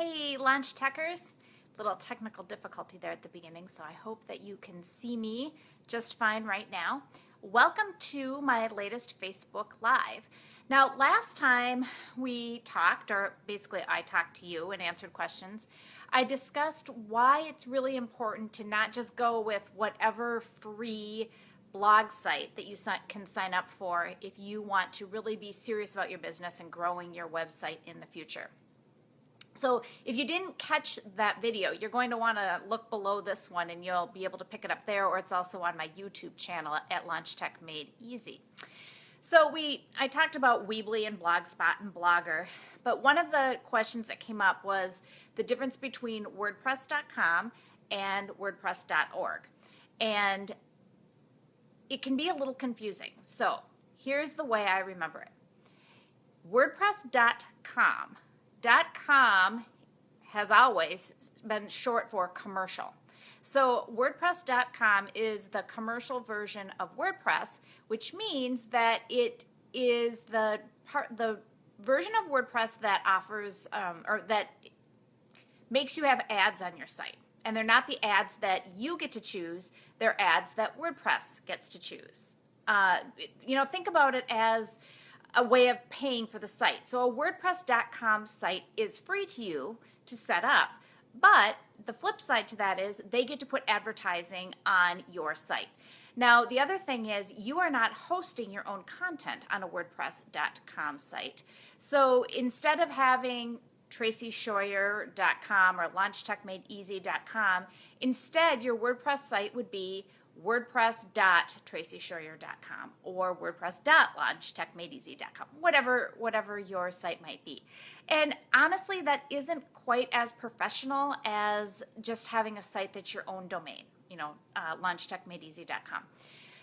Hey, Launch Techers. Little technical difficulty there at the beginning, so I hope that you can see me just fine right now. Welcome to my latest Facebook Live. Now, last time we talked, or basically I talked to you and answered questions, I discussed why it's really important to not just go with whatever free blog site that you can sign up for if you want to really be serious about your business and growing your website in the future. So if you didn't catch that video, you're going to want to look below this one and you'll be able to pick it up there, or it's also on my YouTube channel at Launch Tech Made Easy. So I talked about Weebly and Blogspot and Blogger, but one of the questions that came up was the difference between WordPress.com and WordPress.org. And it can be a little confusing. So here's the way I remember it. WordPress.com has always been short for commercial. So WordPress.com is the commercial version of WordPress, which means that it is the version of WordPress that offers or that makes you have ads on your site. And they're not the ads that you get to choose, they're ads that WordPress gets to choose. Think about it as a way of paying for the site. So a WordPress.com site is free to you to set up, but the flip side to that is they get to put advertising on your site. Now, the other thing is you are not hosting your own content on a WordPress.com site. So instead of having TracieShroyer.com or LaunchTechMadeEasy.com, instead your WordPress site would be WordPress.TracieShroyer.com or WordPress.LaunchTechMadeEasy.com, whatever your site might be. And honestly, that isn't quite as professional as just having a site that's your own domain, LaunchTechMadeEasy.com.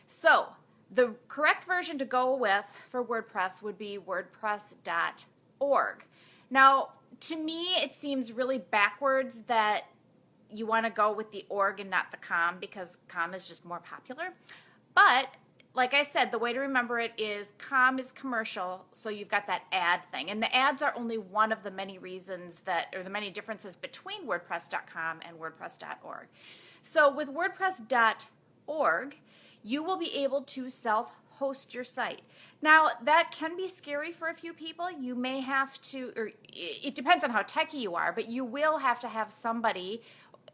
So the correct version to go with for WordPress would be WordPress.org. Now, to me, it seems really backwards that you want to go with the org and not the com, because com is just more popular. But like I said, the way to remember it is com is commercial, so you've got that ad thing. And the ads are only one of the many reasons or the many differences between WordPress.com and WordPress.org. So with WordPress.org, you will be able to self-host your site. Now, that can be scary for a few people. You may have to, or it depends on how techy you are, but you will have to have somebody,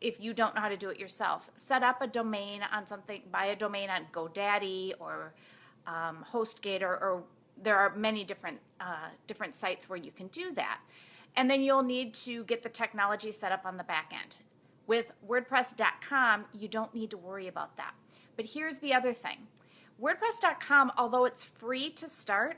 if you don't know how to do it yourself, set up a domain on something, buy a domain on GoDaddy or HostGator, or there are many different sites where you can do that. And then you'll need to get the technology set up on the back end. With WordPress.com, you don't need to worry about that. But here's the other thing. WordPress.com, although it's free to start,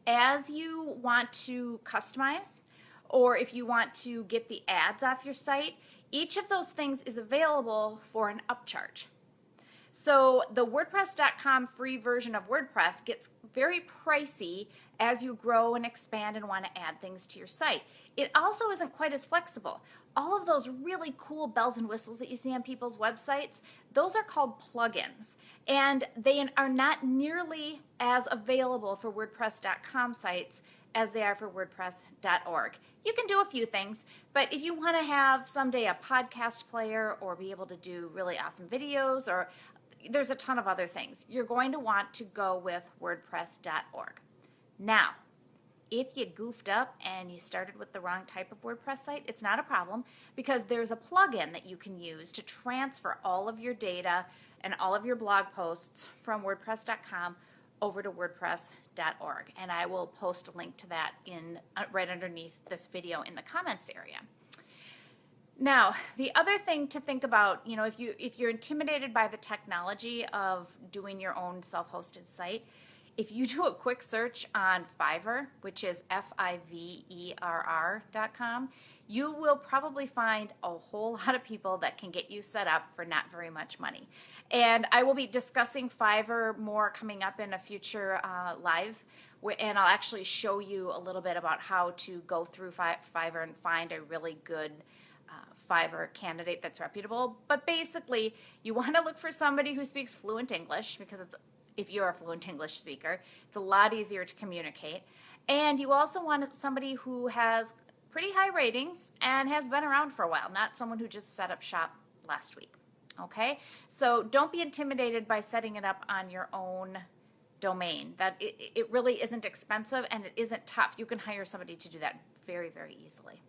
as you want to customize, or if you want to get the ads off your site, each of those things is available for an upcharge. So the WordPress.com free version of WordPress gets very pricey as you grow and expand and want to add things to your site. It also isn't quite as flexible. All of those really cool bells and whistles that you see on people's websites, those are called plugins, and they are not nearly as available for WordPress.com sites as they are for WordPress.org. You can do a few things, but if you want to have someday a podcast player or be able to do really awesome videos, or there's a ton of other things, you're going to want to go with WordPress.org. Now, if you goofed up and you started with the wrong type of WordPress site, it's not a problem, because there's a plugin that you can use to transfer all of your data and all of your blog posts from WordPress.com over to WordPress.org. And I will post a link to that right underneath this video in the comments area. Now, the other thing to think about, if you're intimidated by the technology of doing your own self-hosted site, if you do a quick search on Fiverr, which is Fiverr.com, you will probably find a whole lot of people that can get you set up for not very much money. And I will be discussing Fiverr more coming up in a future live, and I'll actually show you a little bit about how to go through Fiverr and find a really good Fiverr candidate that's reputable. But basically, you want to look for somebody who speaks fluent English, because if you're a fluent English speaker, it's a lot easier to communicate. And you also want somebody who has pretty high ratings and has been around for a while, not someone who just set up shop last week. Okay, so don't be intimidated by setting it up on your own domain. That it really isn't expensive and it isn't tough. You can hire somebody to do that very, very easily.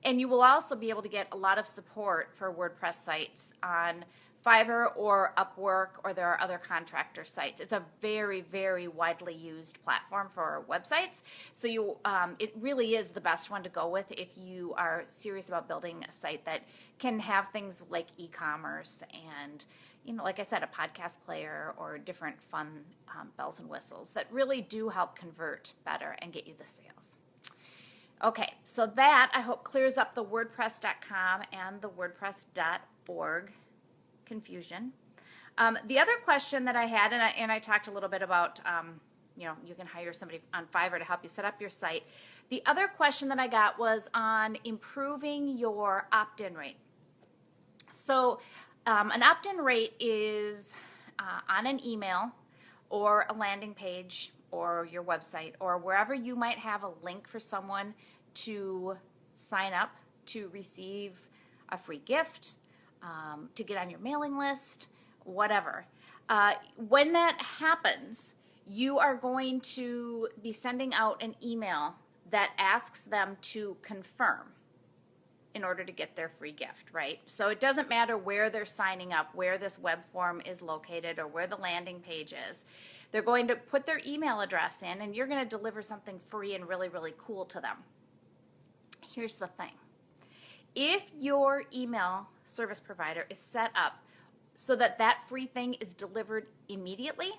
And you will also be able to get a lot of support for WordPress sites on Fiverr or Upwork, or there are other contractor sites. It's a very, very widely used platform for websites. So it really is the best one to go with if you are serious about building a site that can have things like e-commerce and, like I said, a podcast player or different fun bells and whistles that really do help convert better and get you the sales. Okay, so that I hope clears up the WordPress.com and the WordPress.org confusion. The other question that I had, and I talked a little bit about, you can hire somebody on Fiverr to help you set up your site. The other question that I got was on improving your opt-in rate. So an opt-in rate is on an email or a landing page or your website or wherever you might have a link for someone to sign up to receive a free gift, to get on your mailing list, whatever. When that happens, you are going to be sending out an email that asks them to confirm in order to get their free gift, right? So it doesn't matter where they're signing up, where this web form is located, or where the landing page is. They're going to put their email address in, and you're going to deliver something free and really, really cool to them. Here's the thing. If your email service provider is set up so that that free thing is delivered immediately,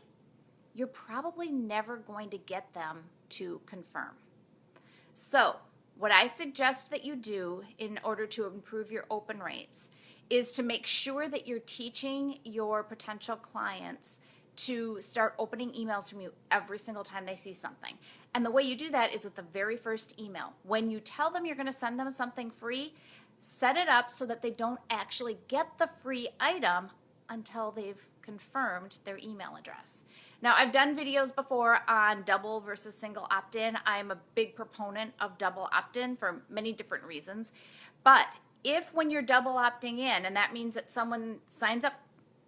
you're probably never going to get them to confirm. So what I suggest that you do in order to improve your open rates is to make sure that you're teaching your potential clients to start opening emails from you every single time they see something. And the way you do that is with the very first email. When you tell them you're going to send them something free, set it up so that they don't actually get the free item until they've confirmed their email address. Now, I've done videos before on double versus single opt-in. I'm a big proponent of double opt-in for many different reasons. But if when you're double opting in, and that means that someone signs up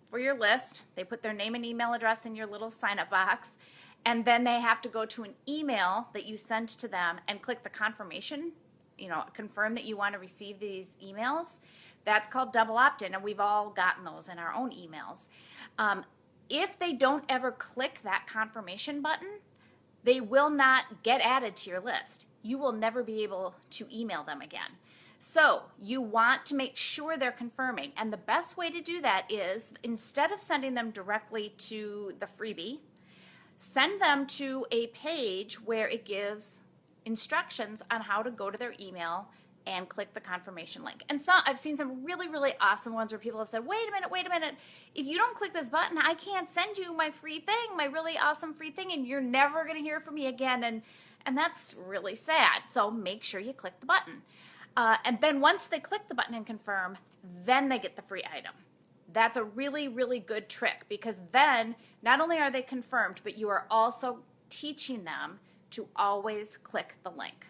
for your list, they put their name and email address in your little sign-up box, and then they have to go to an email that you sent to them and click the confirmation, confirm that you want to receive these emails, that's called double opt-in, and we've all gotten those in our own emails. If they don't ever click that confirmation button, they will not get added to your list. You will never be able to email them again. So you want to make sure they're confirming, and the best way to do that is, instead of sending them directly to the freebie, send them to a page where it gives instructions on how to go to their email and click the confirmation link. And so I've seen some really, really awesome ones where people have said, wait a minute, if you don't click this button, I can't send you my free thing, my really awesome free thing, and you're never going to hear from me again. And that's really sad. So make sure you click the button. And then once they click the button and confirm, then they get the free item. That's a really, really good trick, because then not only are they confirmed, but you are also teaching them to always click the link.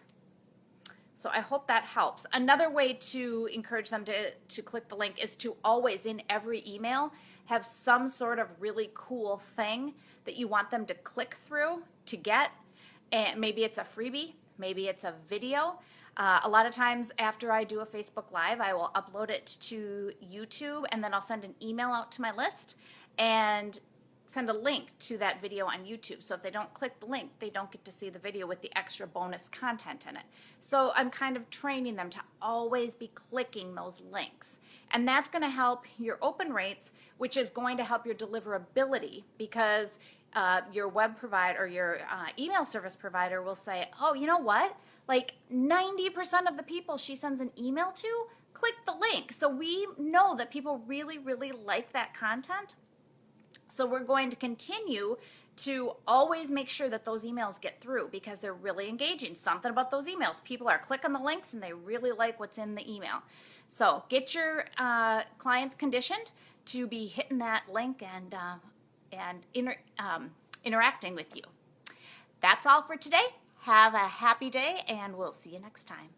So I hope that helps. Another way to encourage them to click the link is to always, in every email, have some sort of really cool thing that you want them to click through to get. And maybe it's a freebie, maybe it's a video. A lot of times after I do a Facebook Live, I will upload it to YouTube, and then I'll send an email out to my list and send a link to that video on YouTube. So if they don't click the link, they don't get to see the video with the extra bonus content in it. So I'm kind of training them to always be clicking those links. And that's going to help your open rates, which is going to help your deliverability, because your web provider or your email service provider will say, oh, you know what? Like 90% of the people she sends an email to click the link. So we know that people really, really like that content. So we're going to continue to always make sure that those emails get through, because they're really engaging. Something about those emails. People are clicking the links and they really like what's in the email. So get your clients conditioned to be hitting that link and interacting with you. That's all for today. Have a happy day, and we'll see you next time.